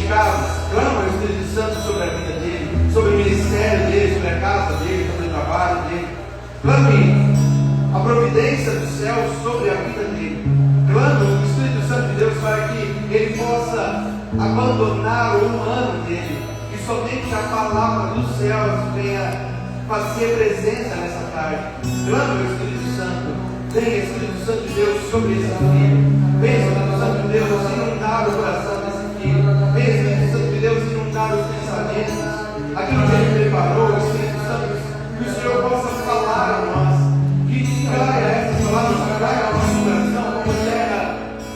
casa, clama o Espírito Santo sobre a vida dele, sobre o ministério dele, sobre a casa dele, sobre o trabalho dele. Clame a providência do céu sobre a vida dele. Clame o Espírito Santo de Deus para que ele possa abandonar o humano dele, que somente a palavra dos céus venha fazer presença nessa tarde. Clame o Espírito Santo. Venha, Espírito Santo de Deus, sobre esse filho. Venha, Espírito Santo de Deus, inundar o coração desse filho. Venha, Espírito Santo de Deus, inundar os pensamentos, aquilo que ele preparou, Espírito Santo, que o Senhor possa falar a nós, que caia essas palavras, caia ao nosso coração como terra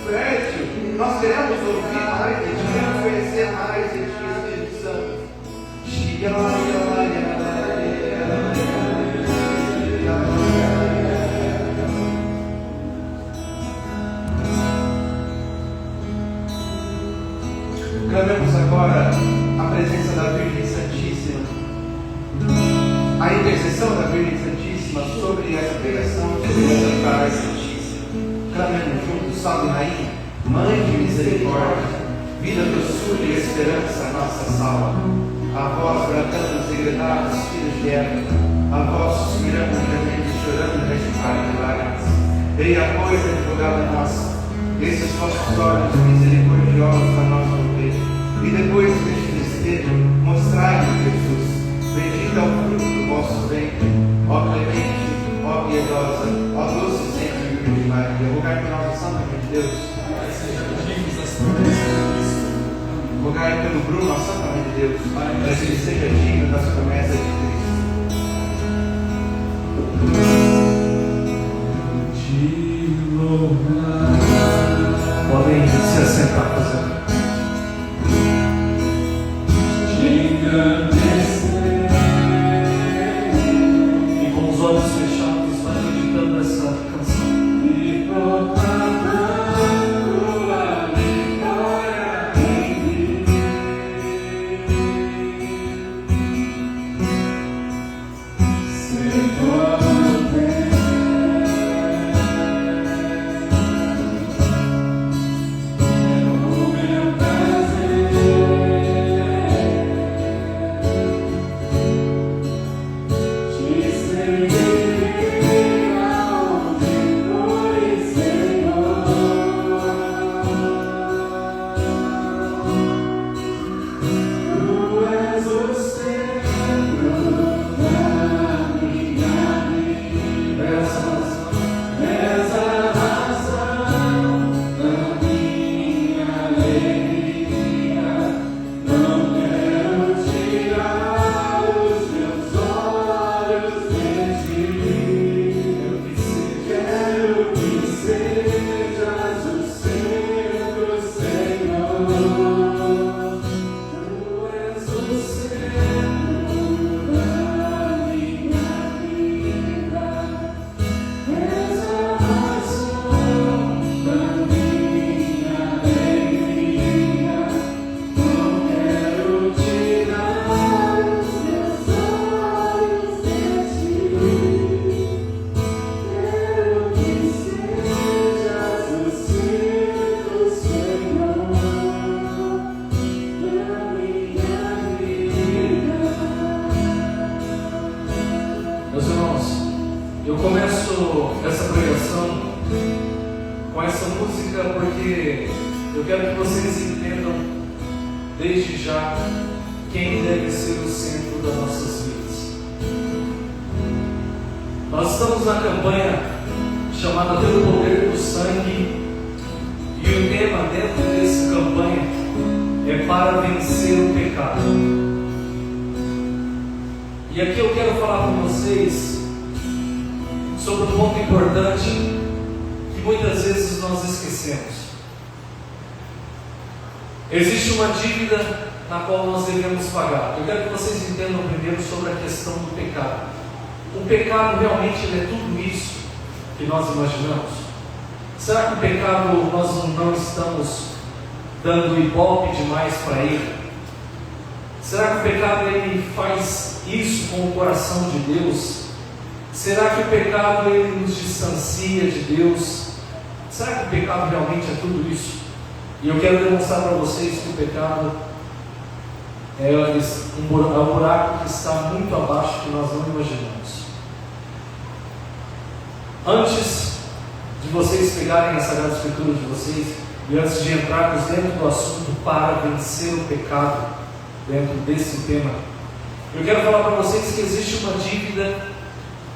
fértil. Nós queremos ouvir mais de ti, queremos conhecer mais de ti, Espírito Santo. Clamemos agora a presença da Virgem Santíssima, a intercessão da Virgem Santíssima sobre essa pregação, sobre essa altar santíssima. Clamemos juntos, salve Rainha, Mãe de misericórdia, vida, doçura e esperança, nossa salva. A vós bradamos segredados, filhos de Eva, a vós suspiramos, gemendo, chorando, recitar de lágrimas. Dei a coisa advogada nossa, esses vossos olhos misericordiosos a nós ouvir, e depois deste desejo, mostrai-nos Jesus, bendito é o fruto do vosso ventre, ó clemente, ó piedosa, ó doce sempre Virgem Maria. Rogai por nós, Santa Mãe de Deus. Rogai pelo Bruno, a Santa Mãe de Deus, para que ele seja digno das promessas de Cristo. Podem se assentar, por favor. E com os olhos fechados, vai meditando essa canção. E aqui eu quero falar com vocês sobre um ponto importante que muitas vezes nós esquecemos. Existe uma dívida na qual nós devemos pagar. Eu quero que vocês entendam primeiro sobre a questão do pecado. O pecado realmente é tudo isso que nós imaginamos? Será que o pecado nós não estamos dando ibope demais para ele? Será que o pecado ele faz isso com o coração de Deus? Será que o pecado ele nos distancia de Deus? Será que o pecado realmente é tudo isso? E eu quero demonstrar para vocês que o pecado é um buraco que está muito abaixo que nós não imaginamos. Antes de vocês pegarem a Sagrada Escritura de vocês, e antes de entrarmos dentro do assunto para vencer o pecado, dentro desse tema, eu quero falar para vocês que existe uma dívida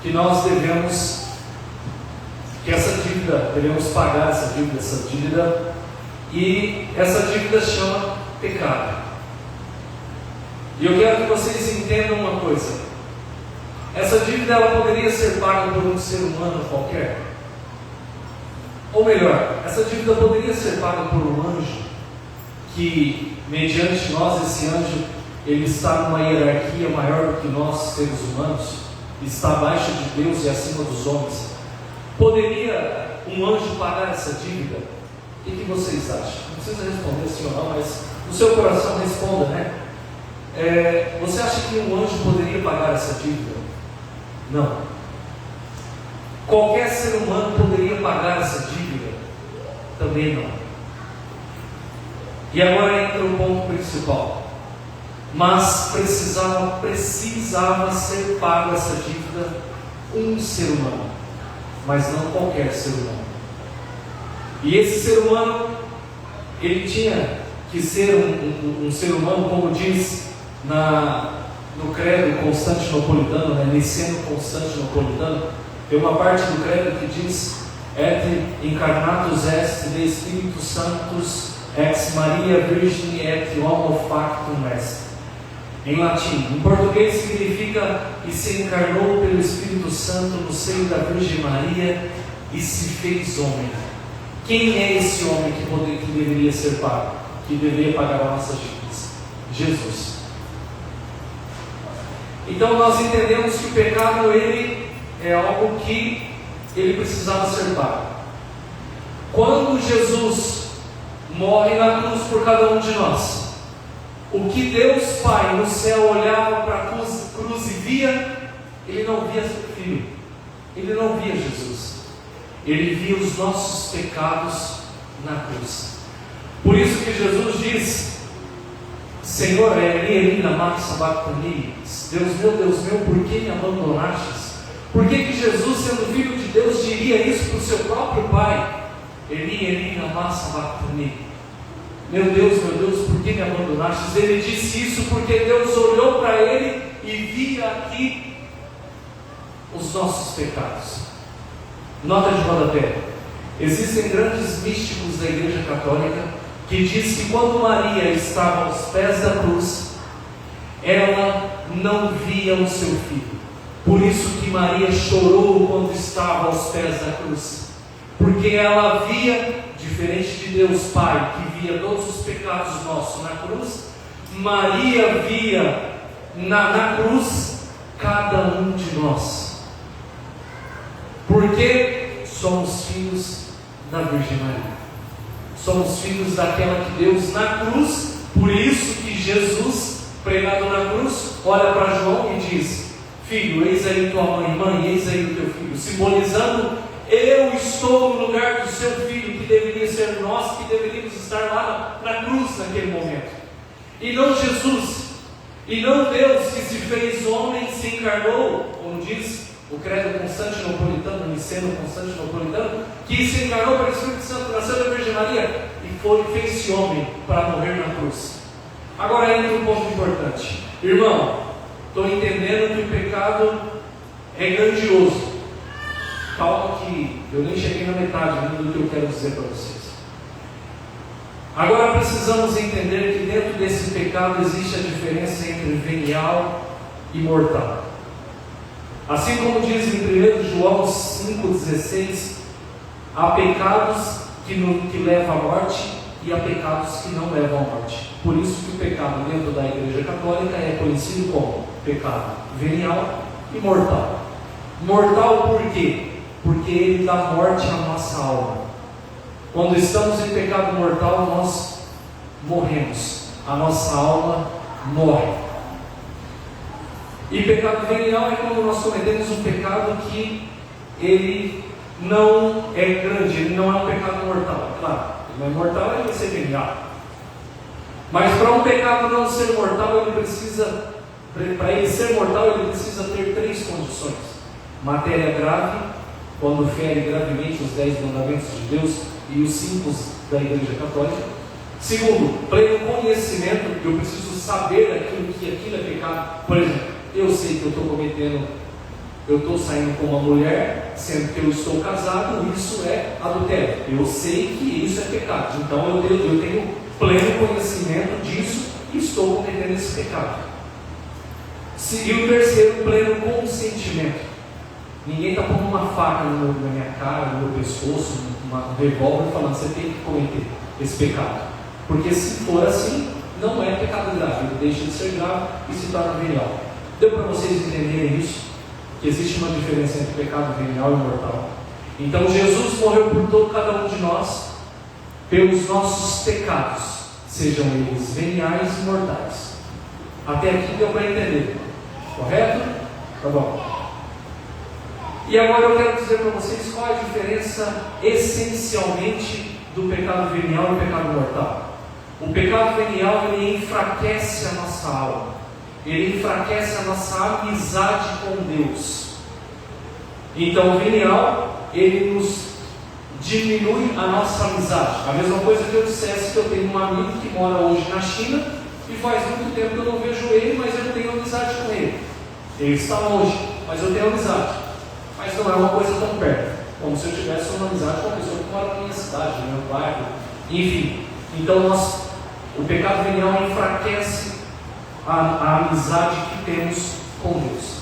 que nós devemos, devemos pagar essa dívida, e essa dívida chama pecado. E eu quero que vocês entendam uma coisa: essa dívida ela poderia ser paga por um ser humano qualquer, ou melhor, essa dívida poderia ser paga por um anjo, que mediante nós, esse anjo, ele está numa hierarquia maior do que nós, seres humanos, está abaixo de Deus e acima dos homens. Poderia um anjo pagar essa dívida? O que vocês acham? Não precisa responder sim ou não, mas no seu coração responda, né? Você acha que um anjo poderia pagar essa dívida? Não. Qualquer ser humano poderia pagar essa dívida? Também não. E agora entra o ponto principal. Mas precisava ser paga essa dívida um ser humano, mas não qualquer ser humano. E esse ser humano, ele tinha que ser um ser humano, como diz no credo constantinopolitano, niceno-constantinopolitano, tem uma parte do credo que diz: et incarnatus est de Spiritus Sanctus ex Maria Virgine et homo factum est. Em latim. Em português significa: e se encarnou pelo Espírito Santo no seio da Virgem Maria e se fez homem. Quem é esse homem que deveria ser pago? Que deveria pagar as nossas dívidas? Jesus. Então nós entendemos que o pecado ele é algo que ele precisava ser pago. Quando Jesus morre na cruz por cada um de nós, o que Deus Pai no céu olhava para a cruz e via, Ele não via seu Filho, Ele não via Jesus, Ele via os nossos pecados na cruz. Por isso que Jesus diz: Senhor, Eli lama sabachthani, Deus meu, por que me abandonastes? Por que Jesus, sendo Filho de Deus, diria isso para o seu próprio Pai? Eli lama sabachthani. Meu Deus, por que me abandonastes? Ele disse isso porque Deus olhou para ele e via aqui os nossos pecados. Nota de rodapé: existem grandes místicos da Igreja Católica que diz que quando Maria estava aos pés da cruz, ela não via o seu filho. Por isso que Maria chorou quando estava aos pés da cruz, porque ela via, diferente de Deus Pai, que via todos os pecados nossos na cruz, Maria via na cruz cada um de nós, porque somos filhos da Virgem Maria, somos filhos daquela que Deus na cruz. Por isso que Jesus, pregado na cruz, olha para João e diz: filho, eis aí tua mãe, eis aí o teu filho, simbolizando: eu estou no lugar do seu filho, que deveria ser nós, que deveríamos estar lá na cruz naquele momento, e não Jesus, e não Deus que se fez homem, se encarnou, como diz o credo constantinopolitano, niceno constantinopolitano, que se encarnou pelo Espírito Santo, nasceu da Virgem Maria e fez-se homem para morrer na cruz. Agora entra um ponto importante, irmão. Estou entendendo que o pecado é grandioso. Calma que eu nem cheguei na metade do que eu quero dizer para vocês. Agora precisamos entender que dentro desse pecado existe a diferença entre venial e mortal. Assim como diz em 1 João 5,16, há pecados que levam à morte e há pecados que não levam à morte. Por isso que o pecado dentro da Igreja Católica é conhecido como pecado venial e mortal. Mortal por quê? Porque ele dá morte à nossa alma. Quando estamos em pecado mortal, nós morremos, a nossa alma morre. E pecado venial é quando nós cometemos um pecado que ele não é grande, ele não é um pecado mortal. Claro, ele não é mortal, ele vai ser venial. Mas para um pecado não ser mortal, para ele ser mortal, ele precisa ter 3 condições: matéria grave, quando fere gravemente os 10 mandamentos de Deus e os 5 da Igreja Católica. Segundo, pleno conhecimento, eu preciso saber aquilo é pecado. Por exemplo, eu sei que eu estou saindo com uma mulher, sendo que eu estou casado, isso é adultério. Eu sei que isso é pecado, então eu tenho pleno conhecimento disso e estou cometendo esse pecado. E o terceiro, pleno consentimento. Ninguém está pondo uma faca na minha cara, no meu pescoço, um revólver, falando: você tem que cometer esse pecado. Porque se for assim, não é pecado grave, ele deixa de ser grave e se torna venial. Deu para vocês entenderem isso? Que existe uma diferença entre pecado venial e mortal. Então Jesus morreu por cada um de nós, pelos nossos pecados, sejam eles veniais e mortais. Até aqui deu para entender, correto? Tá bom. E agora eu quero dizer para vocês qual é a diferença essencialmente do pecado venial e do pecado mortal. O pecado venial, ele enfraquece a nossa alma, ele enfraquece a nossa amizade com Deus. Então o venial, ele nos diminui a nossa amizade. A mesma coisa que eu dissesse que eu tenho um amigo que mora hoje na China e faz muito tempo que eu não vejo ele, mas eu tenho amizade com ele. Ele está longe, mas eu tenho amizade. Mas não é uma coisa tão perto, como se eu tivesse uma amizade com uma pessoa que mora na minha cidade, no meu bairro, enfim. Então o pecado venial enfraquece a amizade que temos com Deus.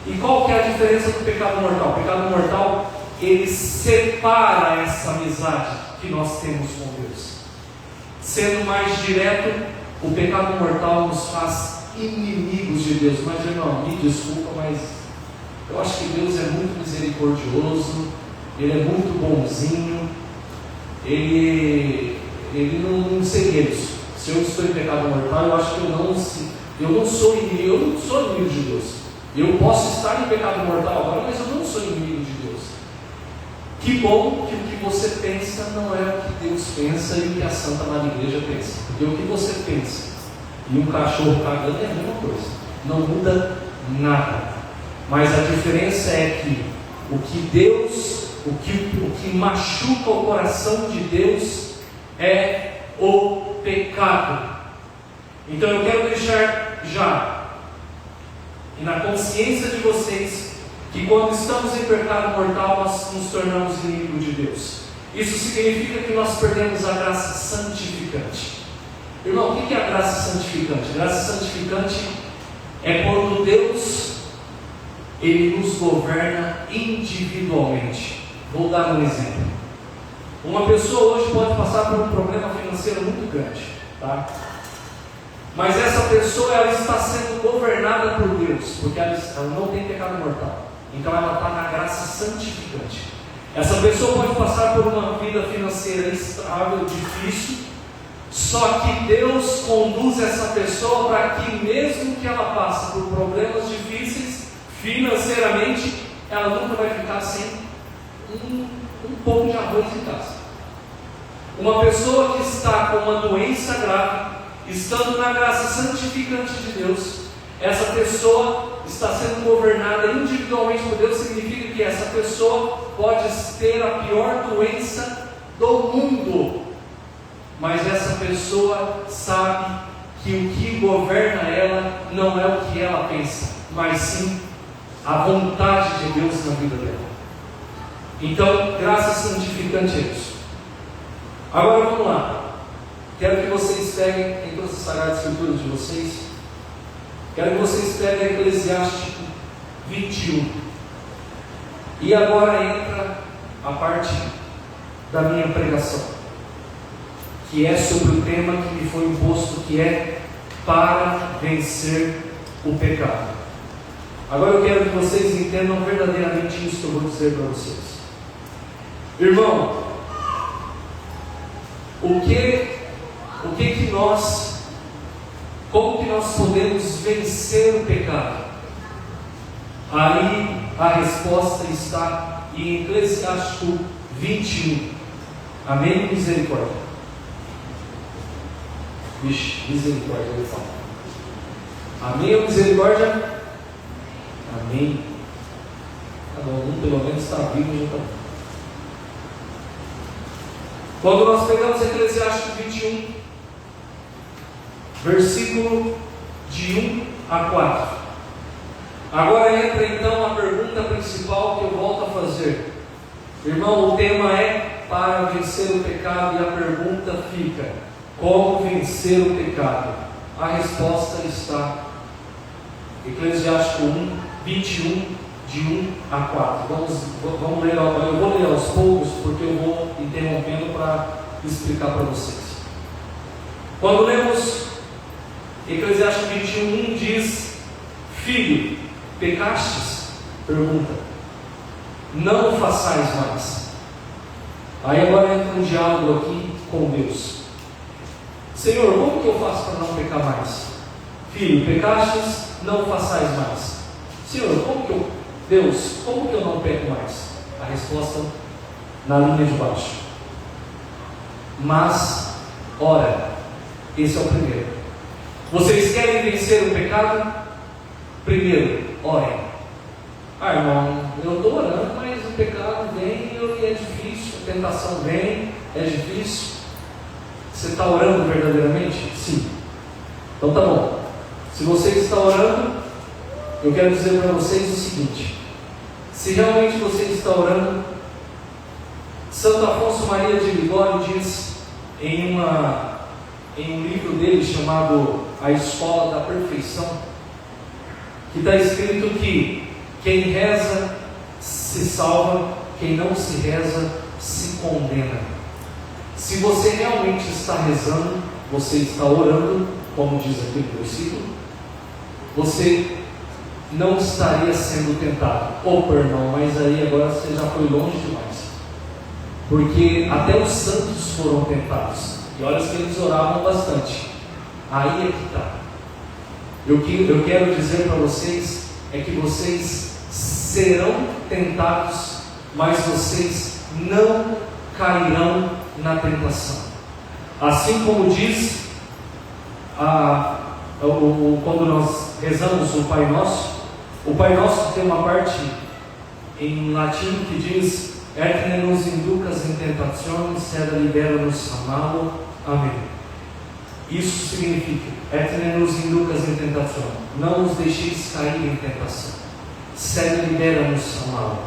E qual que é a diferença do pecado mortal? O pecado mortal, ele separa essa amizade que nós temos com Deus. Sendo mais direto, o pecado mortal nos faz inimigos de Deus. Mas irmão, me desculpa, mas eu acho que Deus é muito misericordioso, Ele é muito bonzinho, Ele não segue isso. Se eu estou em pecado mortal, eu acho que eu não sou inimigo de Deus. Eu posso estar em pecado mortal agora, mas eu não sou inimigo de Deus. Que bom que o que você pensa não é o que Deus pensa e o que a Santa Madre Igreja pensa. Porque o que você pensa e um cachorro cagando é a mesma coisa, não muda nada. Mas a diferença é que o que machuca o coração de Deus é o pecado. Então eu quero deixar já e na consciência de vocês que quando estamos em pecado mortal nós nos tornamos inimigos de Deus. Isso significa que nós perdemos a graça santificante. Irmão, o que é a graça santificante? A graça santificante é quando Deus Ele nos governa individualmente. Vou dar um exemplo. Uma pessoa hoje pode passar por um problema financeiro muito grande, tá? Mas essa pessoa ela está sendo governada por Deus, porque ela não tem pecado mortal. Então ela está na graça santificante. Essa pessoa pode passar por uma vida financeira instável, difícil, só que Deus conduz essa pessoa para que mesmo que ela passe por problemas difíceis financeiramente, ela nunca vai ficar sem um pouco de arroz em casa. Uma pessoa que está com uma doença grave, estando na graça santificante de Deus, essa pessoa está sendo governada individualmente por Deus. Significa que essa pessoa pode ter a pior doença do mundo, mas essa pessoa sabe que o que governa ela não é o que ela pensa, mas sim a vontade de Deus na vida dela. Então, graça santificante é isso. Agora vamos lá. Quero que vocês peguem em todas as sagradas escrituras de vocês. Quero que vocês peguem Eclesiástico 21. E agora entra a parte da minha pregação, que é sobre o tema que me foi imposto, que é para vencer o pecado. Agora eu quero que vocês entendam verdadeiramente isso que eu vou dizer para vocês. Irmão, como que nós podemos vencer o pecado? Aí a resposta está em Eclesiástico 21. Amém? Misericórdia. Vixe, misericórdia, ele fala. Amém ou misericórdia? Amém. Cada um pelo menos está vivo e já está bom. Quando nós pegamos Eclesiastes 21, versículo de 1 a 4. Agora entra então a pergunta principal que eu volto a fazer. Irmão, o tema é para vencer o pecado, e a pergunta fica: como vencer o pecado? A resposta está em Eclesiastes 21, de 1 a 4. Vamos ler, eu vou ler aos poucos, porque eu vou interrompendo para explicar para vocês. Quando lemos Eclesiastes 21, diz: Filho, pecastes? Pergunta. Não o façais mais. Aí agora entra um diálogo aqui com Deus. Senhor, como que eu faço para não pecar mais? Filho, pecastes? Não o façais mais. Senhor, Deus, como que eu não peco mais? A resposta na linha de baixo. Mas, ora, esse é o primeiro. Vocês querem vencer o pecado? Primeiro, orem. Irmão, eu estou orando, mas o pecado vem e é difícil, a tentação vem, é difícil. Você está orando verdadeiramente? Sim. Então tá bom. Se você está orando, eu quero dizer para vocês o seguinte: se realmente você está orando, Santo Afonso Maria de Ligório diz em um livro dele chamado A Escola da Perfeição, que está escrito que quem reza se salva, quem não se reza se condena. Se você realmente está rezando, você está orando, como diz aqui no versículo, você não estaria sendo tentado. Opa, irmão, mas aí agora você já foi longe demais, porque até os santos foram tentados, e olha que eles oravam bastante. Aí é que está. Eu quero dizer para vocês é que vocês serão tentados, mas vocês não cairão na tentação. Assim como diz quando nós rezamos o Pai Nosso tem uma parte em latim que diz: Et ne nos inducas in tentationem, sed libera-nos a malo. Amém. Isso significa: Et ne nos inducas in tentationem, não nos deixeis cair em tentação. Sed libera-nos a malo.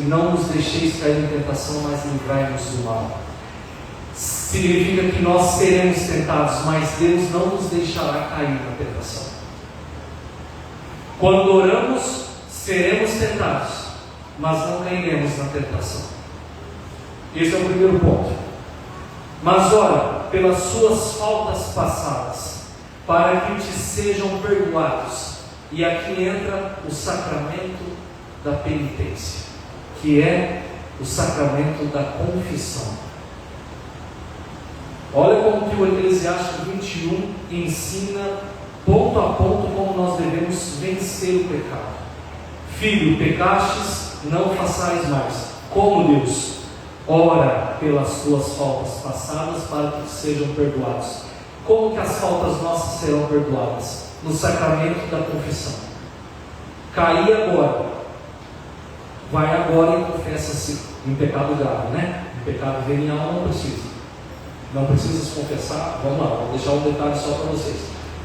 Não nos deixeis cair em tentação, mas livrai-nos do mal. Significa que nós seremos tentados, mas Deus não nos deixará cair na tentação. Quando oramos, seremos tentados, mas não cairemos na tentação. Esse é o primeiro ponto. Mas ora pelas suas faltas passadas, para que te sejam perdoados. E aqui entra o sacramento da penitência, que é o sacramento da confissão. Olha como que o Eclesiastes 21 ensina ponto a ponto como nós devemos vencer o pecado. Filho, pecastes, não façais mais. Como Deus? Ora pelas tuas faltas passadas, para que sejam perdoados. Como que as faltas nossas serão perdoadas? No sacramento da confissão. Caí agora, vai agora e confessa-se em pecado grave, né? Em pecado venial não precisa se confessar. Vamos lá, vou deixar um detalhe só para vocês.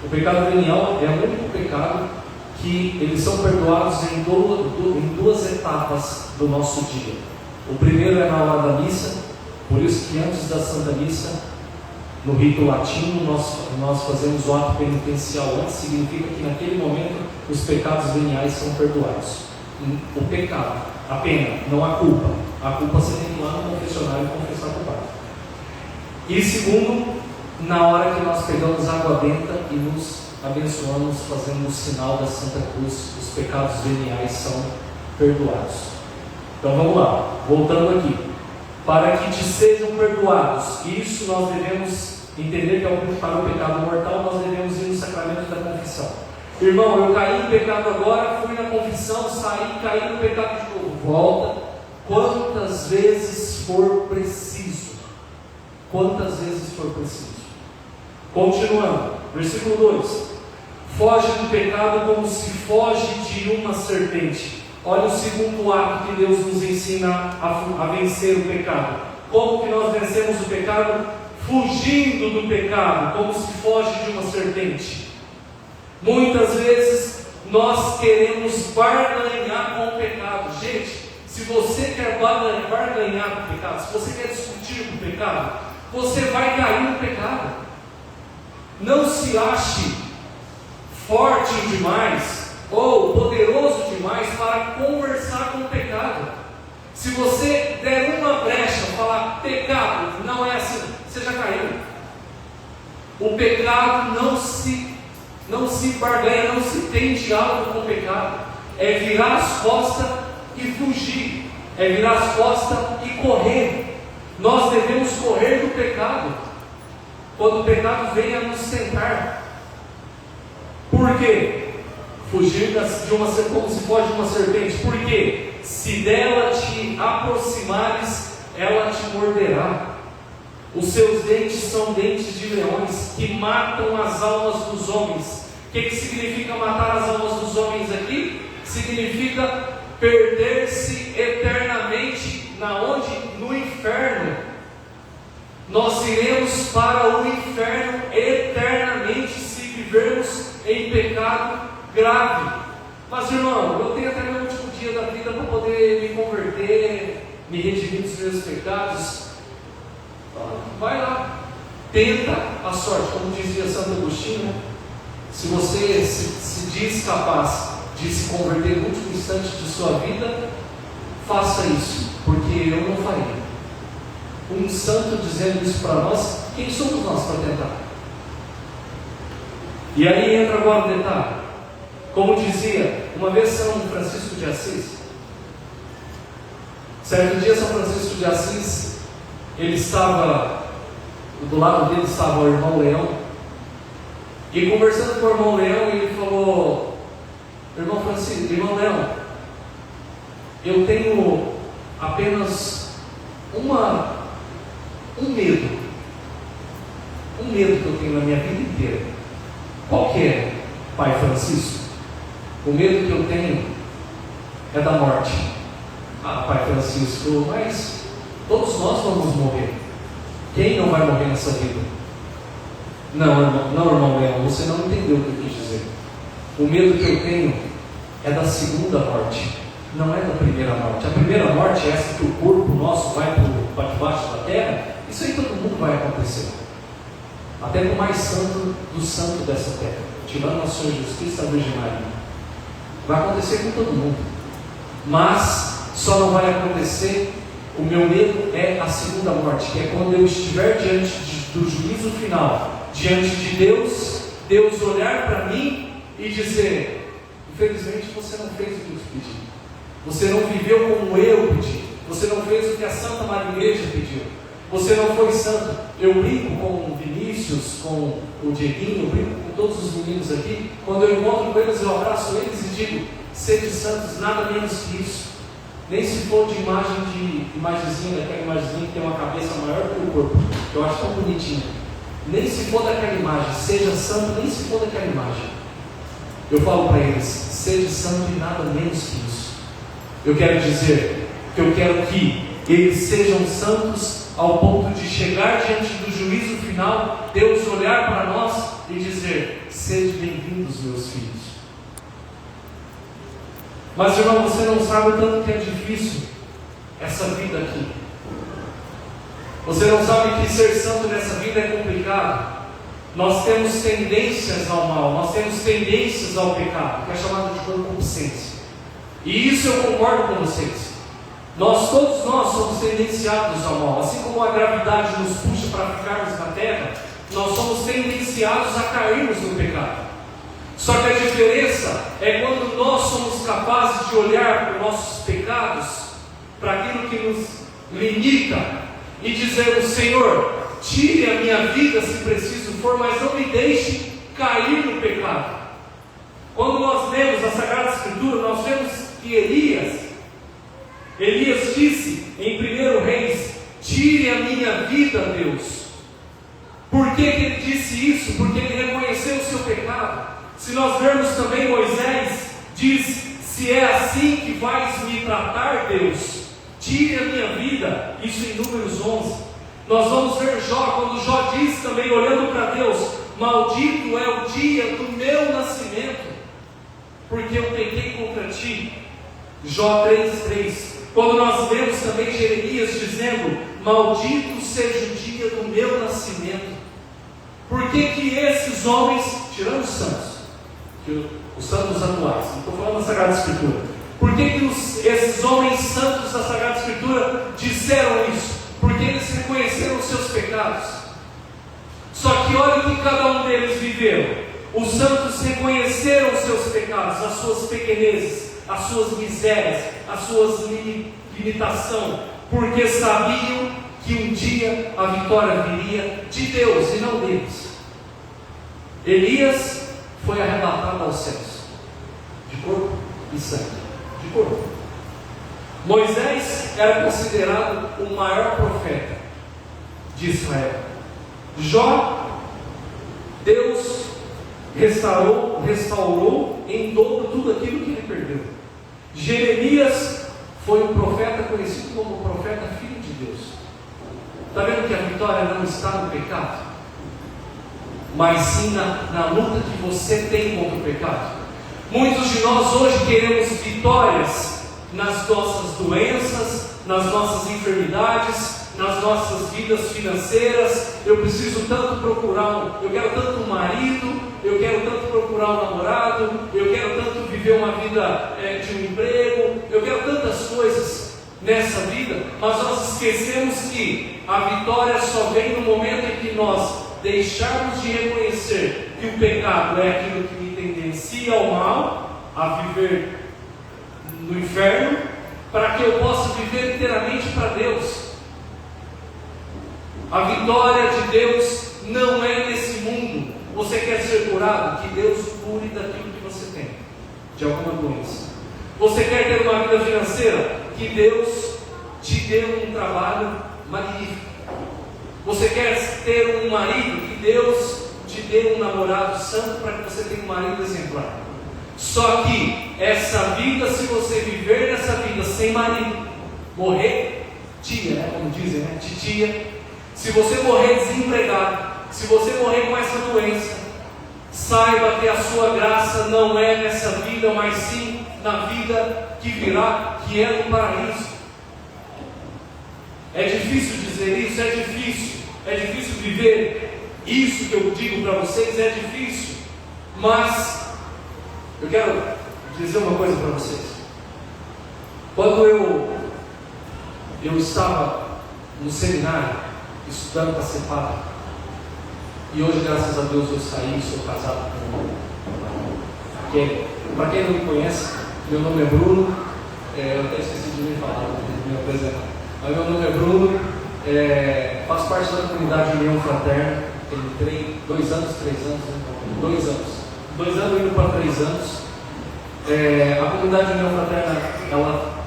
O pecado venial é o único pecado que eles são perdoados em duas etapas do nosso dia. O primeiro é na hora da missa, por isso que antes da Santa Missa, no rito latino, nós fazemos o ato penitencial antes. Significa que naquele momento os pecados veniais são perdoados. O pecado, a pena, não a culpa. A culpa você tem que ir lá no confessionário e confessar com o padre. E segundo, na hora que nós pegamos água benta e nos abençoamos, fazendo o sinal da Santa Cruz, os pecados veniais são perdoados. Então vamos lá, voltando aqui. Para que te sejam perdoados, isso nós devemos entender que para o pecado mortal nós devemos ir no sacramento da confissão. Irmão, eu caí em pecado agora, fui na confissão, saí, caí no pecado de novo. Volta, quantas vezes for preciso. Quantas vezes for preciso. Continuando, versículo 2: foge do pecado como se foge de uma serpente. Olha o segundo ato que Deus nos ensina a vencer o pecado. Como que nós vencemos o pecado? Fugindo do pecado, como se foge de uma serpente. Muitas vezes nós queremos barganhar com o pecado. Gente, se você quer barganhar com o pecado, se você quer discutir com o pecado, você vai cair no pecado. Não se ache forte demais ou poderoso demais para conversar com o pecado. Se você der uma brecha, falar pecado, não é assim, você já caiu. O pecado não se barganha, não se tem diálogo com o pecado. É virar as costas e fugir, é virar as costas e correr. Nós devemos correr do pecado quando o pecado vem a nos tentar. Por quê? Fugir de uma serpente, como se foge de uma serpente. Por quê? Se dela te aproximares, ela te morderá. Os seus dentes são dentes de leões, que matam as almas dos homens. O que significa matar as almas dos homens aqui? Significa perder-se eternamente. Na onde? No inferno. Nós iremos para o inferno eternamente se vivermos em pecado grave. Mas irmão, eu tenho até meu último dia da vida para poder me converter, me redimir dos meus pecados. Vai lá, tenta a sorte, como dizia Santo Agostinho. Se você se diz capaz de se converter no último instante de sua vida, faça isso, porque eu não faria. Um santo dizendo isso para nós, quem somos nós para tentar? E aí entra agora o detalhe. Como dizia uma vez São Francisco de Assis, certo dia São Francisco de Assis, ele estava, do lado dele estava o irmão Leão, e conversando com o irmão Leão, ele falou: irmão Francisco, irmão Leão, eu tenho apenas um medo que eu tenho na minha vida inteira. Qual que é, pai Francisco? O medo que eu tenho é da morte. Ah, pai Francisco, mas todos nós vamos morrer. Quem não vai morrer nessa vida? Não, irmão Leão, você não entendeu o que eu quis dizer. O medo que eu tenho é da segunda morte, não é da primeira morte. A primeira morte é essa que o corpo nosso vai para debaixo da terra. Isso aí todo mundo vai acontecer. Até com o mais santo do santo dessa terra, tirando Nosso Senhor Jesus Cristo e a Virgem Maria. Vai acontecer com todo mundo. Mas só não vai acontecer, o meu medo é a segunda morte, que é quando eu estiver diante do juízo final, diante de Deus, Deus olhar para mim e dizer: infelizmente você não fez o que eu te pedi, você não viveu como eu pedi, você não fez o que a Santa Maria Igreja pediu, você não foi santo. Eu brinco com o Vinícius, com o Dieguinho, eu brinco com todos os meninos aqui. Quando eu encontro com eles, eu abraço eles e digo: sede santos, nada menos que isso. Nem se for de imagenzinha, daquela imagenzinha que tem uma cabeça maior que o corpo, que eu acho tão bonitinho. Nem se for daquela imagem, seja santo, nem se for daquela imagem. Eu falo para eles: seja santo e nada menos que isso. Eu quero dizer que eu quero que eles sejam santos ao ponto de chegar diante do juízo final, Deus olhar para nós e dizer: sede bem-vindos, meus filhos. Mas irmão, você não sabe o tanto que é difícil essa vida aqui. Você não sabe que ser santo nessa vida é complicado. Nós temos tendências ao mal, nós temos tendências ao pecado, que é chamado de concupiscência. E isso eu concordo com vocês. Todos nós somos tendenciados ao mal. Assim como a gravidade nos puxa para ficarmos na terra, nós somos tendenciados a cairmos no pecado. Só que a diferença é quando nós somos capazes de olhar para os nossos pecados, para aquilo que nos limita, e dizermos: Senhor, tire a minha vida se preciso for, mas não me deixe cair no pecado. Quando nós lemos a Sagrada Escritura, nós vemos que Elias disse em 1 Reis: tire a minha vida, Deus. Por que ele disse isso? Porque ele reconheceu o seu pecado. Se nós vermos também Moisés, diz: se é assim que vais me tratar, Deus, tire a minha vida. Isso em Números 11. Nós vamos ver Jó, quando Jó diz também, olhando para Deus: maldito é o dia do meu nascimento, porque eu pequei contra ti. Jó 3:3. Quando nós vemos também Jeremias dizendo: maldito seja o dia do meu nascimento. Por que esses homens, tirando os santos, os santos atuais, não estou falando da Sagrada Escritura, por que esses homens santos da Sagrada Escritura disseram isso? Porque eles reconheceram os seus pecados. Só que olha o que cada um deles viveram. Os santos reconheceram os seus pecados, as suas pequenezes, as suas misérias, as suas limitações, porque sabiam que um dia a vitória viria de Deus e não deles. Elias foi arrebatado aos céus, de corpo e sangue, de corpo. Moisés era considerado o maior profeta de Israel. Jó, Deus restaurou em dobro tudo aquilo que ele perdeu. Jeremias foi um profeta conhecido como o profeta filho de Deus. Está vendo que a vitória não está no pecado, mas sim na luta que você tem contra o pecado? Muitos de nós hoje queremos vitórias nas nossas doenças, nas nossas enfermidades, nas nossas vidas financeiras. Eu preciso tanto procurar, eu quero tanto um marido, eu quero tanto procurar um namorado, eu quero tanto viver uma vida de um emprego, eu quero tantas coisas nessa vida, mas nós esquecemos que a vitória só vem no momento em que nós deixarmos de reconhecer que o pecado é aquilo que me tendencia ao mal, a viver no inferno, para que eu possa viver inteiramente para Deus. A vitória de Deus não é nesse mundo. Você quer ser curado? Que Deus cure daquilo que você tem, de alguma doença. Você quer ter uma vida financeira? Que Deus te dê um trabalho magnífico. Você quer ter um marido? Que Deus te dê um namorado santo para que você tenha um marido exemplar. Só que essa vida, se você viver nessa vida sem marido, morrer, como dizem, né? Titia. Se você morrer desempregado, se você morrer com essa doença, saiba que a sua graça não é nessa vida, mas sim na vida que virá, que é no paraíso. É difícil dizer isso, é difícil viver isso que eu digo para vocês, é difícil, mas eu quero dizer uma coisa para vocês. Quando eu estava no seminário, estudando para ser padre, e hoje, graças a Deus, eu saí e sou casado com aquele. Para quem não me conhece, meu nome é Bruno. Eu até esqueci de me falar, de me apresentar. Mas meu nome é Bruno, faço parte da comunidade União Fraterna. Tenho 2 anos, 3 anos, né? 2 anos. 2 anos indo para 3 anos. A comunidade União Fraterna,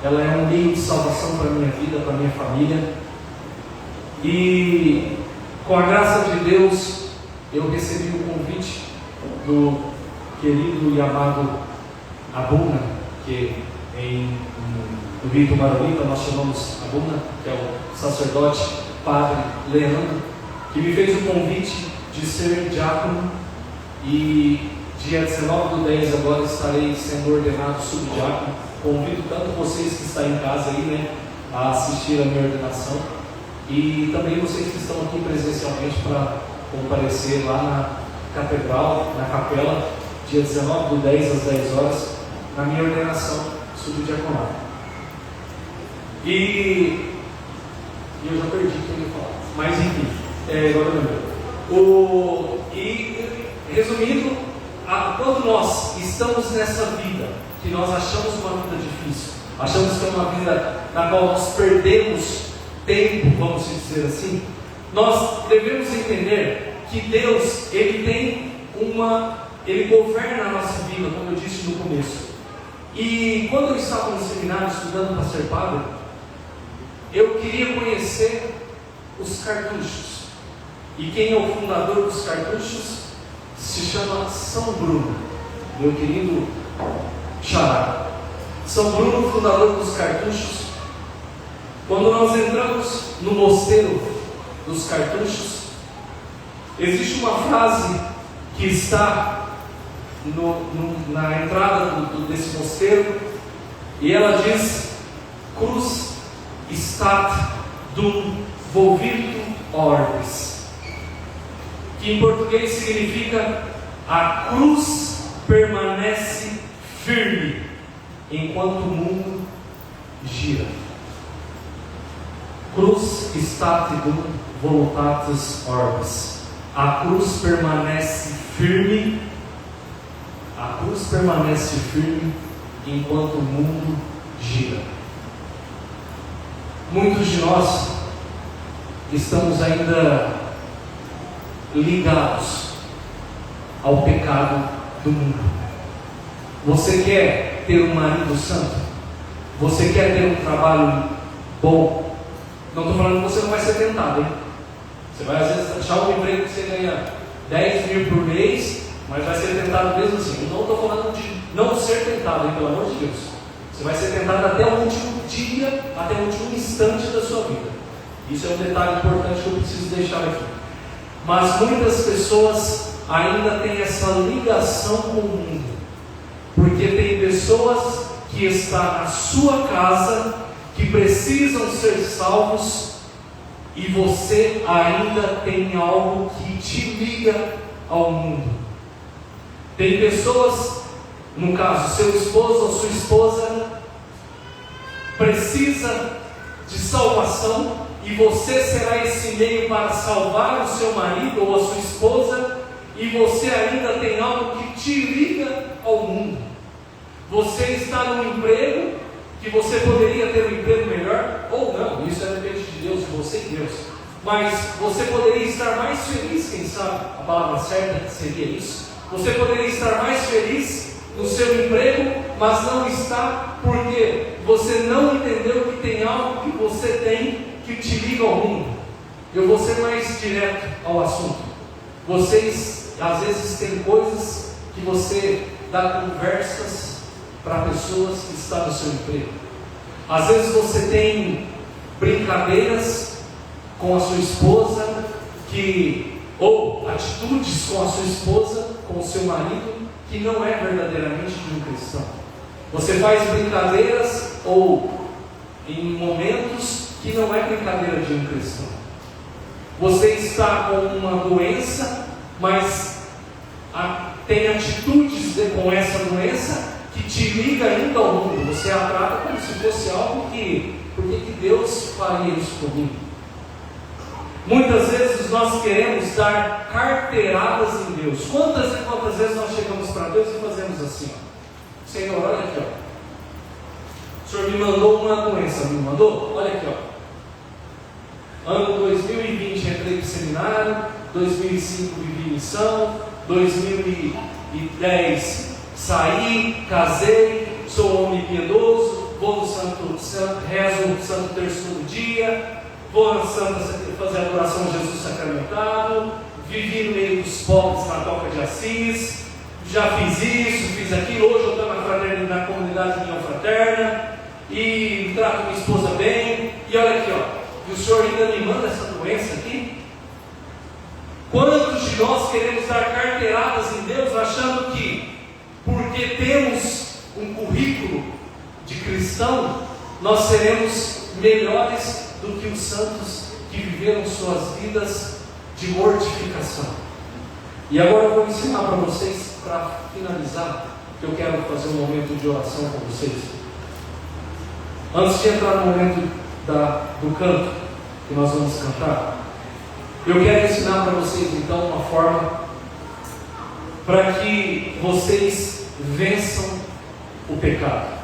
ela é um meio de salvação para a minha vida, para a minha família. E com a graça de Deus, eu recebi um convite do querido e amado Abuna, que no rito maronita nós chamamos Abuna, que é o sacerdote padre Leandro, que me fez o convite de ser diácono, e dia 19/10 agora estarei sendo ordenado subdiácono. Convido tanto vocês que estão em casa aí, né, a assistir a minha ordenação, e também vocês que estão aqui presencialmente para comparecer lá na catedral, na capela, dia 19/10 às 10 horas, na minha ordenação subdiaconal. E eu já perdi o que eu ia falar, mas enfim, agora eu lembro. E resumindo, quando nós estamos nessa vida, que nós achamos uma vida difícil, achamos que é uma vida na qual nós perdemos tempo, vamos dizer assim, nós devemos entender que Deus, Ele governa a nossa vida, como eu disse no começo. E quando eu estava no seminário estudando para ser padre, eu queria conhecer os cartuchos. E quem é o fundador dos cartuchos? Se chama São Bruno, meu querido xará. São Bruno, fundador dos cartuchos. Quando nós entramos no mosteiro dos cartuchos, existe uma frase que está na entrada desse mosteiro, e ela diz: Cruz stat dum volvitum orbis, que em português significa: a cruz permanece firme enquanto o mundo gira. Cruz stat dum voluntatis orbis. A cruz permanece firme. A cruz permanece firme enquanto o mundo gira. Muitos de nós estamos ainda ligados ao pecado do mundo. Você quer ter um marido santo? Você quer ter um trabalho bom? Não estou falando que você não vai ser tentado, hein? Você vai às vezes achar um emprego que você ganha 10 mil por mês, mas vai ser tentado mesmo assim. Não estou falando de não ser tentado, hein, pelo amor de Deus. Você vai ser tentado até o último dia, até o último instante da sua vida. Isso é um detalhe importante que eu preciso deixar aqui. Mas muitas pessoas ainda têm essa ligação com o mundo, porque tem pessoas que estão na sua casa, que precisam ser salvos, e você ainda tem algo que te liga ao mundo. Tem pessoas, no caso, seu esposo ou sua esposa precisa de salvação, e você será esse meio para salvar o seu marido ou a sua esposa, e você ainda tem algo que te liga ao mundo. Você está num emprego que você poderia ter um emprego melhor, ou não, isso depende de Deus, de você e Deus. Mas você poderia estar mais feliz, quem sabe, a palavra certa seria isso. Você poderia estar mais feliz no seu emprego, mas não está, porque você não entendeu que tem algo que você tem que te liga ao mundo. Eu vou ser mais direto ao assunto. Vocês, às vezes, têm coisas que você dá conversas para pessoas que estão no seu emprego. Às vezes você tem brincadeiras com a sua esposa, ou atitudes com a sua esposa, com o seu marido, que não é verdadeiramente de um cristão. Você faz brincadeiras ou em momentos que não é brincadeira de um cristão. Você está com uma doença, mas tem atitudes com essa doença que te liga ainda ao mundo. Você a trata como se fosse algo que, por que Deus faria isso comigo? Muitas vezes nós queremos dar carteiradas em Deus. Quantas e quantas vezes nós chegamos para Deus e fazemos assim, ó: Senhor, olha aqui, ó, o Senhor me mandou uma doença, me mandou? Olha aqui, ó, ano 2020 entrei para o seminário, 2005 vivi missão, 2010 saí, casei, sou um homem piedoso, vou no rezo o Santo Terço todo dia, vou na Santa fazer a adoração a Jesus sacramentado, vivi no meio dos pobres na Toca de Assis, já fiz isso, fiz aquilo, hoje eu estou na comunidade União Fraterna, e trato minha esposa bem, e olha aqui, ó, e o Senhor ainda me manda essa doença aqui? Quantos de nós queremos dar carteiradas em Deus, achando que, porque temos um currículo de cristão, nós seremos melhores do que os santos que viveram suas vidas de mortificação? E agora eu vou ensinar para vocês, para finalizar, que eu quero fazer um momento de oração com vocês. Antes de entrar no momento do canto, que nós vamos cantar, eu quero ensinar para vocês então uma forma para que vocês vençam o pecado.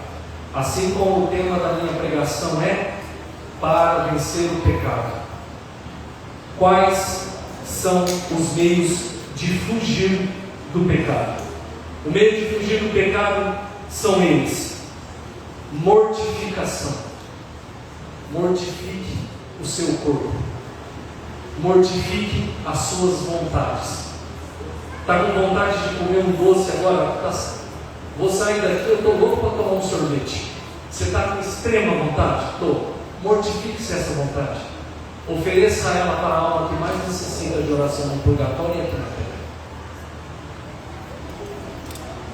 Assim como o tema da minha pregação é para vencer o pecado. Quais são os meios de fugir do pecado? O meio de fugir do pecado são eles: mortificação. Mortifique o seu corpo. mortifique as suas vontades. Está com vontade de comer um doce agora? Vou sair daqui, eu estou louco para tomar um sorvete. Você está com extrema vontade? Estou. Mortifique-se essa vontade. Ofereça ela para a alma que mais necessita de oração no purgatório e aqui na terra.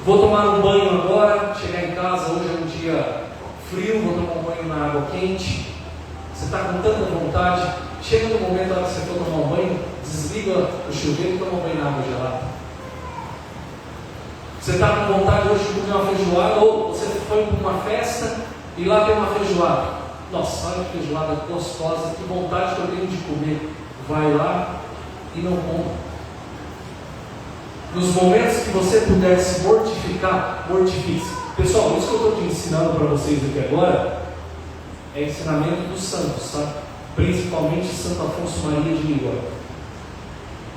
Vou tomar um banho agora, chegar em casa, hoje é um dia frio, vou tomar um banho na água quente. Você está com tanta vontade, chega no momento que você for tomar um banho, desliga o chuveiro e toma um banho na água gelada. Você está com vontade hoje de comer uma feijoada, ou você foi para uma festa e lá tem uma feijoada. Nossa, olha que feijoada gostosa, que vontade que eu tenho de comer. Vai lá e não come. Nos momentos que você puder se mortificar, mortifique-se. Pessoal, isso que eu estou te ensinando para vocês aqui agora é ensinamento dos santos, tá? Principalmente Santo Afonso Maria de Ligório.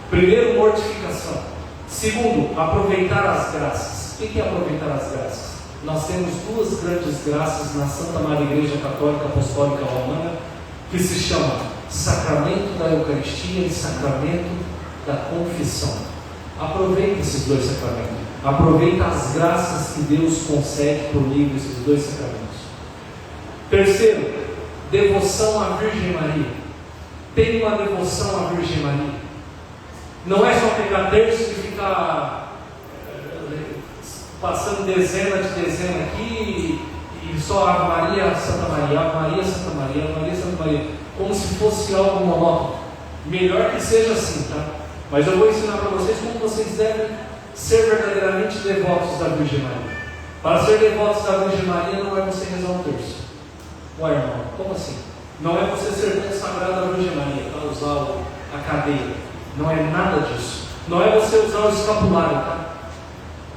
Primeiro, mortificação. Segundo, aproveitar as graças. O que é aproveitar as graças? Nós temos duas grandes graças na Santa Maria Igreja Católica Apostólica Romana, que se chama Sacramento da Eucaristia e Sacramento da Confissão. Aproveite esses dois sacramentos. Aproveite as graças que Deus concede por meio desses dois sacramentos. Terceiro, devoção à Virgem Maria. Tenha uma devoção à Virgem Maria. Não é só pegar terço e ficar passando dezena aqui e só Ave Maria, Santa Maria, Ave Maria, Santa Maria, Ave Maria, Santa Maria, como se fosse algo monótono. Melhor que seja assim, tá? Mas eu vou ensinar para vocês como vocês devem ser verdadeiramente devotos da Virgem Maria. Para ser devotos da Virgem Maria não é você rezar um terço. Ué, irmão, como assim? Não é você ser consagrado à Virgem Maria para usar a cadeira. Não é nada disso. Não é você usar o escapulário, tá?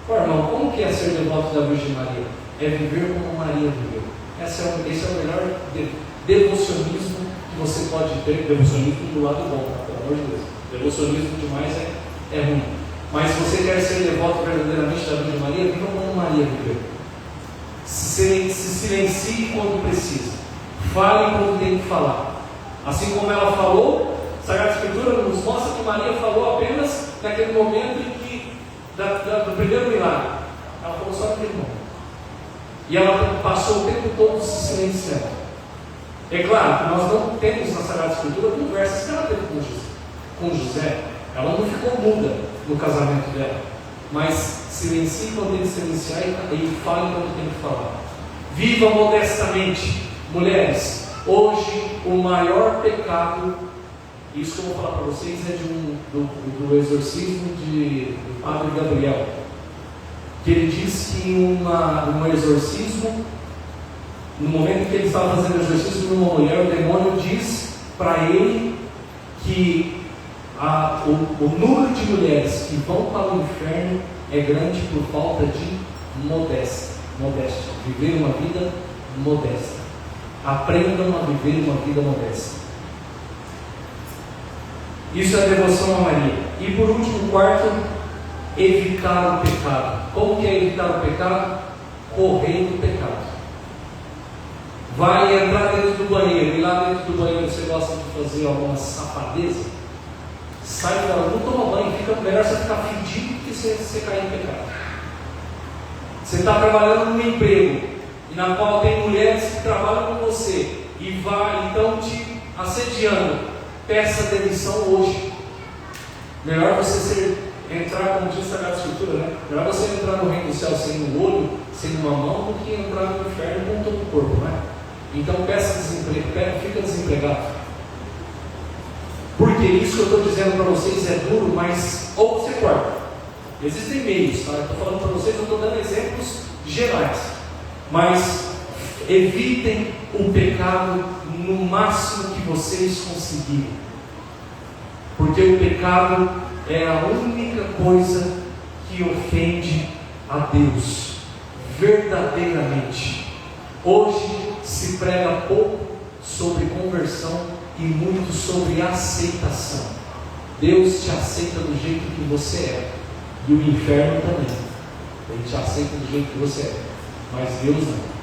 Ué, irmão, como que é ser devoto da Virgem Maria? É viver como Maria viveu. Esse é o melhor devocionismo que você pode ter. Devocionismo do lado bom, tá? Pelo amor de Deus. Devocionismo demais é ruim. Mas se você quer ser devoto verdadeiramente da Virgem Maria, viva como Maria viveu. Se silencie quando precisa. Fale quando tem que falar. Assim como ela falou, a Sagrada Escritura nos mostra que Maria falou apenas naquele momento em que, do primeiro milagre. Ela falou só naquele momento. E ela passou o tempo todo se silenciando. É claro que nós não temos na Sagrada Escritura conversas que ela teve com José. Ela não ficou muda no casamento dela, mas silencie quando tem que silenciar e fale quando tem que falar. Viva modestamente. Mulheres, hoje o maior pecado, isso que eu vou falar para vocês é do exorcismo do Padre Gabriel, que ele diz que um exorcismo, no momento que ele estava fazendo o exorcismo de uma mulher, o demônio diz para ele que o número de mulheres que vão para o inferno é grande por falta de modéstia. Viver uma vida modesta. Aprendam a viver uma vida modesta. Isso é devoção a Maria. E por último, quarto, evitar o pecado. Como que é evitar o pecado? Correr do pecado. Vai entrar dentro do banheiro, e lá dentro do banheiro você gosta de fazer alguma safadeza, sai fora, não toma banho, melhor você ficar fedido do que você cair em pecado. Você está trabalhando num emprego, e na qual tem mulheres que trabalham com você, e vai então te assediando, peça demissão hoje. Melhor você entrar, como diz a Sagrada Escritura, né? Melhor você entrar no reino do céu sem um olho, sem uma mão, do que entrar no inferno com todo o corpo, né? Então peça desemprego, fica desempregado. Porque isso que eu estou dizendo para vocês é duro, mas ou você corta. Existem meios, tá? Eu estou falando para vocês, eu estou dando exemplos gerais. Mas evitem o pecado no máximo que vocês conseguirem. Porque o pecado é a única coisa que ofende a Deus verdadeiramente. Hoje se prega pouco sobre conversão e muito sobre aceitação. Deus te aceita do jeito que você é, e o inferno também. Ele te aceita do jeito que você é, mas Deus não.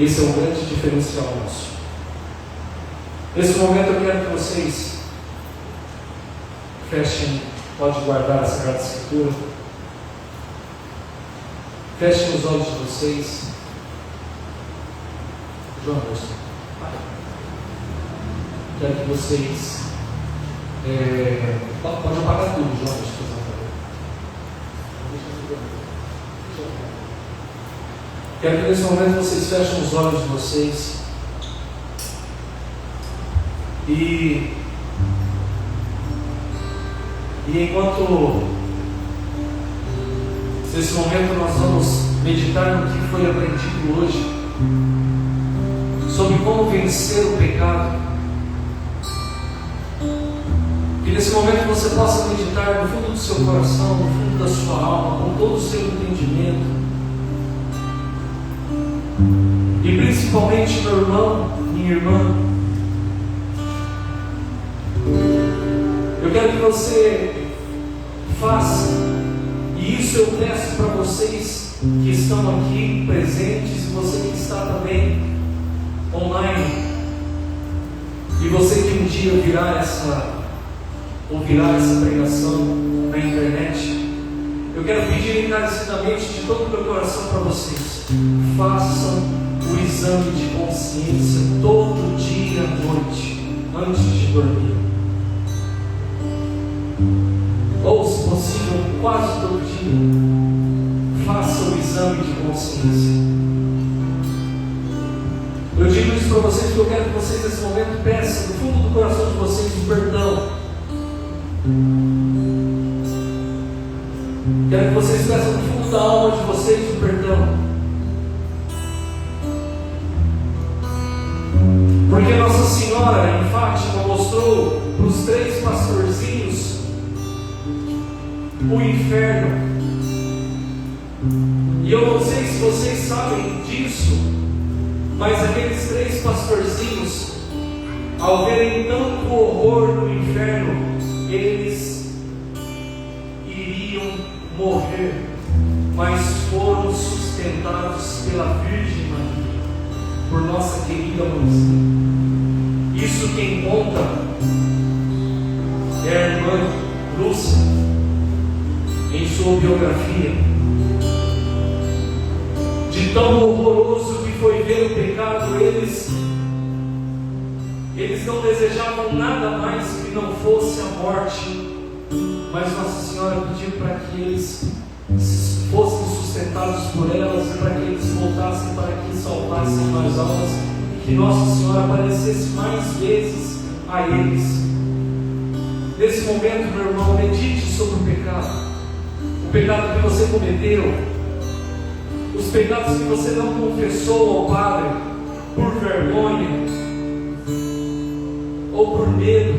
Esse é um grande diferencial nosso. Nesse momento eu quero que vocês fechem, pode guardar a Sagrada Escritura, fechem os olhos de vocês. João Anderson, quero que vocês pode apagar tudo, João Anderson, por favor. Quero que nesse momento vocês fechem os olhos de vocês e enquanto nesse momento nós vamos meditar no que foi aprendido hoje sobre como vencer o pecado, que nesse momento você possa meditar no fundo do seu coração, no fundo da sua alma, com todo o seu entendimento, e principalmente, meu irmão, minha irmã, eu quero que você faça, e isso eu peço para vocês que estão aqui presentes, e você que está também online, e você que um dia ouvirá essa pregação na internet, eu quero pedir encarecidamente de todo o meu coração para vocês: façam o exame de consciência todo dia à noite, antes de dormir. Ou, se possível, quase todo dia, faça o exame de consciência. Eu digo isso para vocês porque eu quero que vocês nesse momento peçam no fundo do coração de vocês o perdão. Quero que vocês peçam no fundo da alma de vocês o perdão. Porque Nossa Senhora em Fátima mostrou para os 3 pastorzinhos o inferno. E eu não sei se vocês sabem disso, mas aqueles 3 pastorzinhos, ao verem tanto horror no inferno, eles iriam morrer, mas foram sustentados pela Virgem Maria, por nossa querida mãezinha. Isso quem conta é a irmã Lúcia, em sua biografia. De tão horroroso que foi ver o pecado, eles não desejavam nada mais que não fosse a morte, mas Nossa Senhora pediu para que eles fossem sustentados por elas e para que eles voltassem, para que salvassem mais almas, e que Nossa Senhora aparecesse mais vezes a eles. Nesse momento, meu irmão, medite sobre o pecado que você cometeu, os pecados que você não confessou ao Padre por vergonha ou por medo.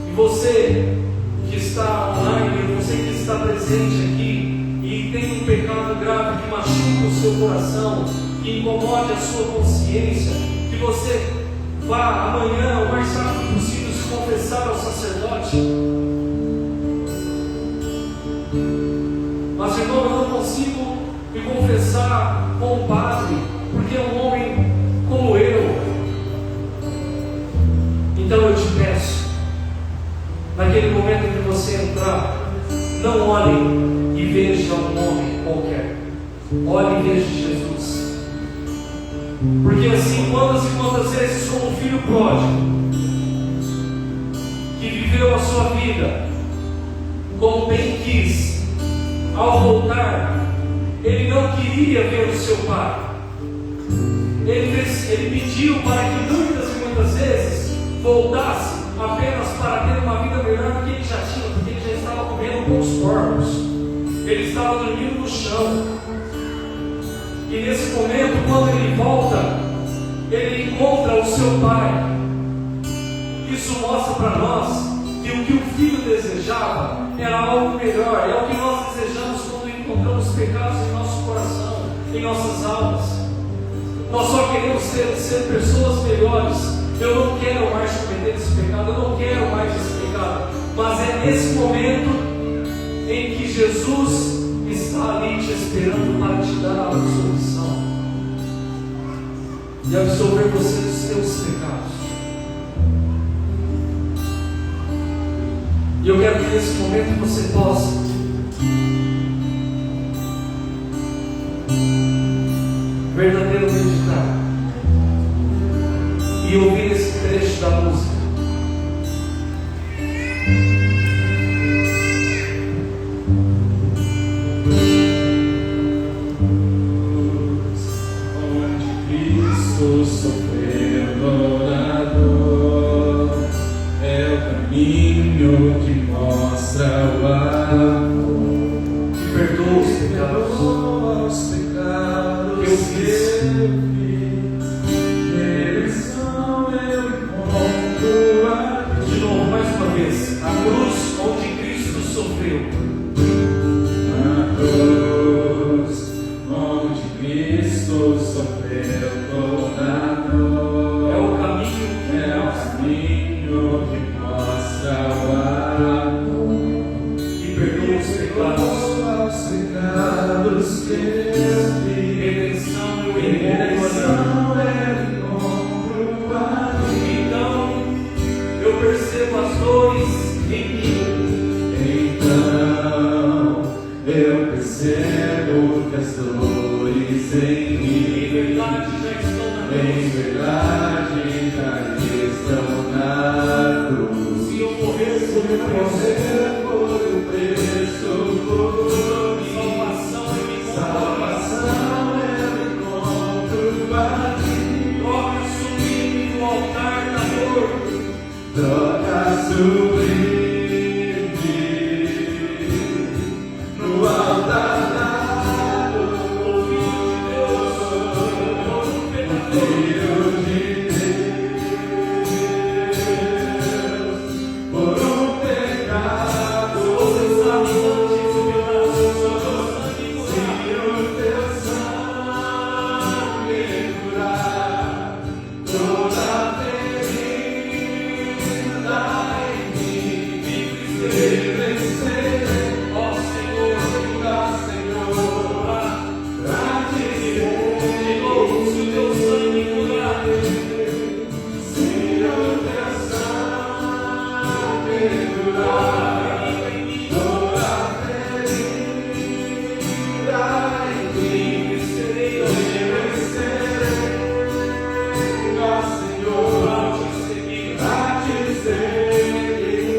E você que está online, você que está presente aqui e tem um pecado grave que machuca o seu coração, que incomode a sua consciência, que você vá amanhã, o mais rápido possível, se confessar ao sacerdote. Mas, irmão, eu não consigo me confessar com o Padre, porque é um homem como eu. Então eu te peço, naquele momento que você entrar, não olhe e veja um homem qualquer, olhe e veja Jesus. Porque assim, quantas e quantas vezes, como um filho pródigo, que viveu a sua vida como bem quis, ao voltar, ele não queria ver o seu pai. Ele pediu para que muitas e muitas vezes voltasse apenas para ter uma vida melhor do que ele já tinha, porque ele já estava comendo com os porcos, ele estava dormindo no chão. E nesse momento, quando ele volta, ele encontra o seu pai. Isso mostra para nós que o que o filho desejava era algo melhor. É o que nós desejamos quando encontramos pecados em nosso coração, em nossas almas. Nós só queremos ser pessoas melhores. Eu não quero mais cometer esse pecado, eu não quero mais esse pecado. Mas é nesse momento em que Jesus está ali te esperando para te dar a absolvição. e absolver você dos seus pecados. E eu quero que nesse momento você possa verdadeiramente meditar e ouvir esse trecho da música. Sofreu na dor, é o caminho que mostra o amor, Que perdoa os pecados que eu fiz, redenção eu encontro aqui. De novo, mais uma vez, a cruz onde Cristo sofreu. Na cruz onde Cristo sofreu toda dor, É o caminho que é o caminho que mostra o amor, que perdoa os pecados. que eu fiz, Redenção eu redenção encontro eu encontro aqui. Então eu percebo as dores em mim. Então eu percebo que as dores em Em mim, verdade já estão na em cruz. verdade, já estão na cruz. Se eu morrer por meu preço, Você foi o preço por mim. salvação eu me encontro. Salvação eu encontro aqui. Droga sublime no altar da dor. Troca sublime no altar da dor. O Filho de Deus, por um pecador. Filho de Deus, por um pecado. Você sabe antes o pedaço do seu sangue Se curar. o teu sangue curar toda ferida em mim, Livre vencerei, ó Senhor, ó Senhor, pra te de novo, se o teu sangue curar. se o teu sangue curar toda ferida em mim, Livre serei, ó vencerei, ó Senhor, Senhor, te seguir. pra te seguir.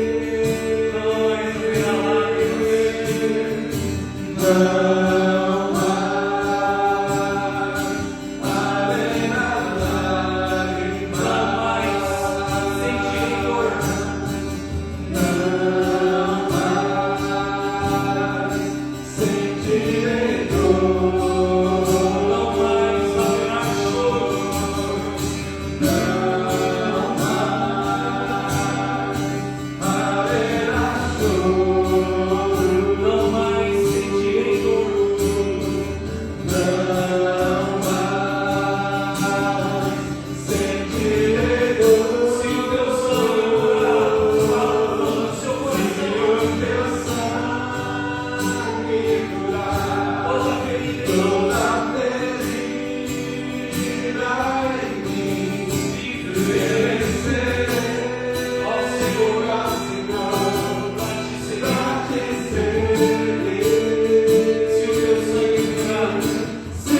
Não mais haverá lágrimas. Não mais haverá lágrimas, Jamais sentirei dor. não mais sentirei dor, Não mais haverá choro. não mais haverá choro, Não mais sentirei dor. não mais sentirei dor. Se o teu sangue curar, fala no seu coração. Teu sangue curar Toda ferida em toda ferida em mim, vencerei, ó Senhor, ó Senhor, pra te seguir. pra te seguir. Se o teu sangue curar, Se o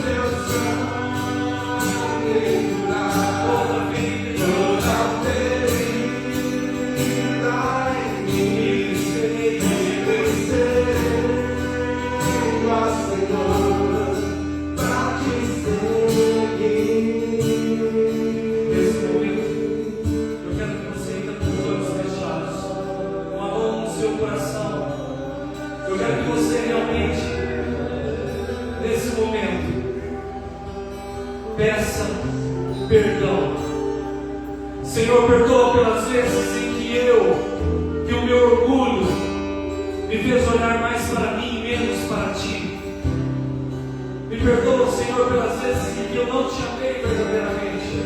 teu sangue curar toda ferida em toda ferida em mim, serei. vencerei, ó Senhor, pra te seguir. Nesse momento, eu quero que você ainda com os olhos fechados, com a mão no seu coração. Eu quero que você realmente, nesse momento, peça perdão. Senhor, perdoa pelas vezes em que o meu orgulho me fez olhar mais para mim e menos para ti. Me perdoa, Senhor, pelas vezes em que eu não te amei verdadeiramente.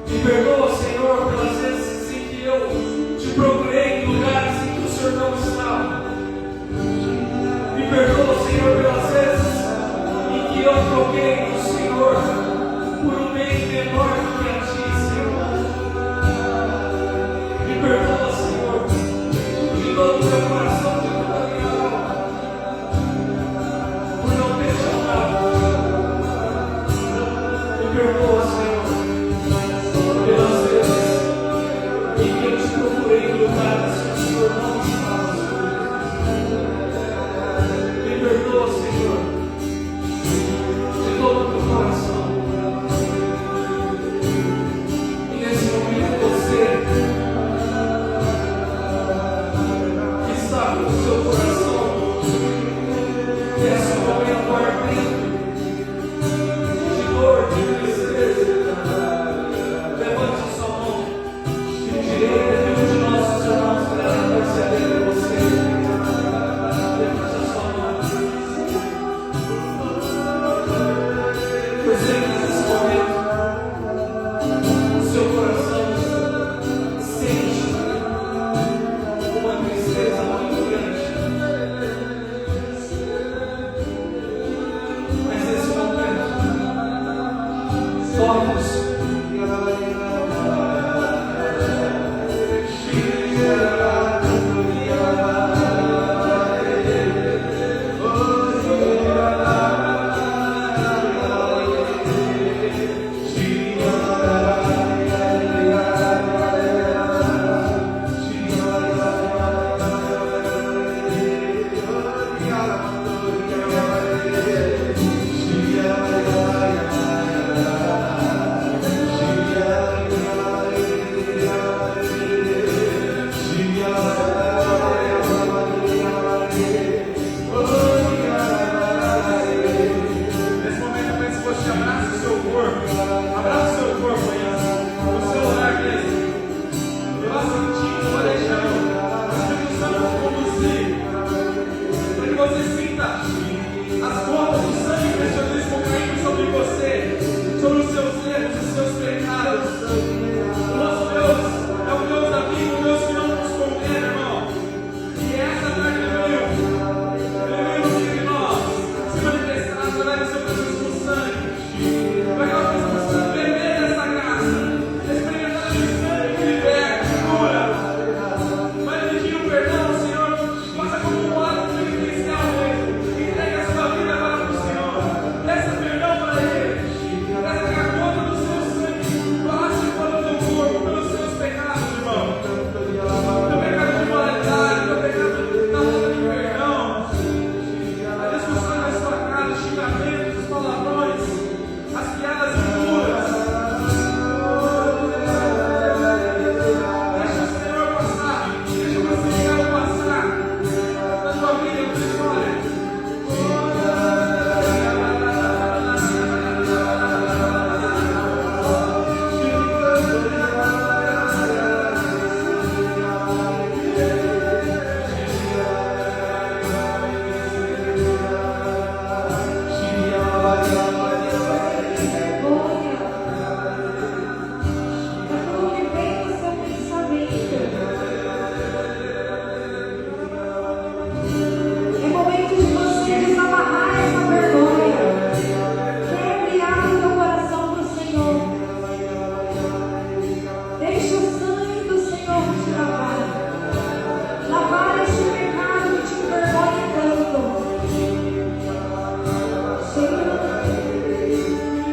Me perdoa, Senhor, pelas vezes em que eu te procurei em lugares em que o Senhor não estava. Me perdoa, Senhor, pelas vezes em que eu troquei o Senhor ninguém menor do que a Ti, Senhor. Me perdoa, Senhor, de todo o meu coração, de toda a minha alma, por não ter te amado. Me perdoa, Senhor, pelas vezes em que eu te procurei em lugares que o Senhor não estava. Me perdoa, Senhor, de todo o meu coração. E nesse momento você que está com o seu coração nesse momento ardente de dor, de tristeza, levante a sua mão direita de um de nossos irmãos para interceder por você. Levante a sua mão. Perceba nesse momento o seu coração sente uma tristeza muito grande. Mas nesse momento, toque-nos. Nesse momento eu penso que você abraça o seu corpo. Abraça o seu corpo aí, no seu lar mesmo. Faça um tipo de paixão. O Espírito Santo te conduzir. Para que você sinta as gotas do sangue precioso caindo sobre você, sobre os seus erros, os seus pecados. O nosso Deus é um Deus amigo, um Deus que não nos condena, irmão. E essa tarde ele veio entre nós se manifestar através do seu precioso sangue. Para que nós possamos beber dessa graça, experimentar esse sangue que liberta, que cura. Vai pedir o perdão, Senhor, faça como um ato penitencial mesmo. Entregue a sua vida agora para o Senhor. Peça perdão para Ele. Peça que a conta do seu sangue passe para o teu corpo, pelos seus pecados, irmão. Teu pecado de moralidade, teu pecado da falta de perdão, a discussão na sua casa, os xingamentos, os palavrões, as piadas impuras. Deixa o Senhor passar, deixa o crucificado passar na tua vida, na tua história. É momento de você desamarrar essa vergonha. Quebre e abre o teu coração para o Senhor. Deixa o sangue do Senhor te lavar. Lavar este pecado que te envergonha tanto. Senhor,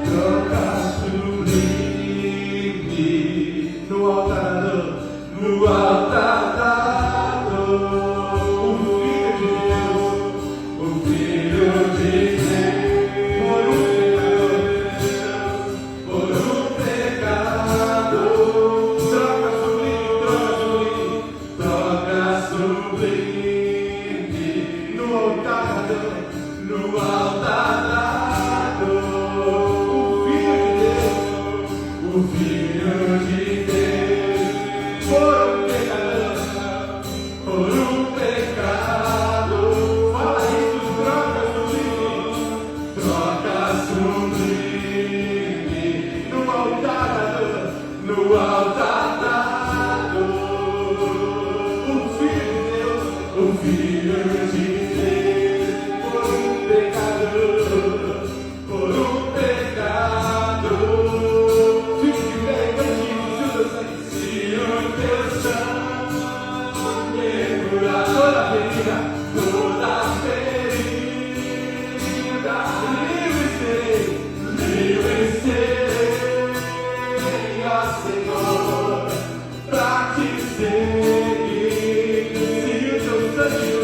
Troca sublime no altar, no altar da dor. O Filho de Deus, por um pecado, troca sublime no altar da dor. O Filho de Deus, por um pecado, fala isso, troca sublime, no altar da dor. O Filho de Deus, por um pecado, Se o teu sangue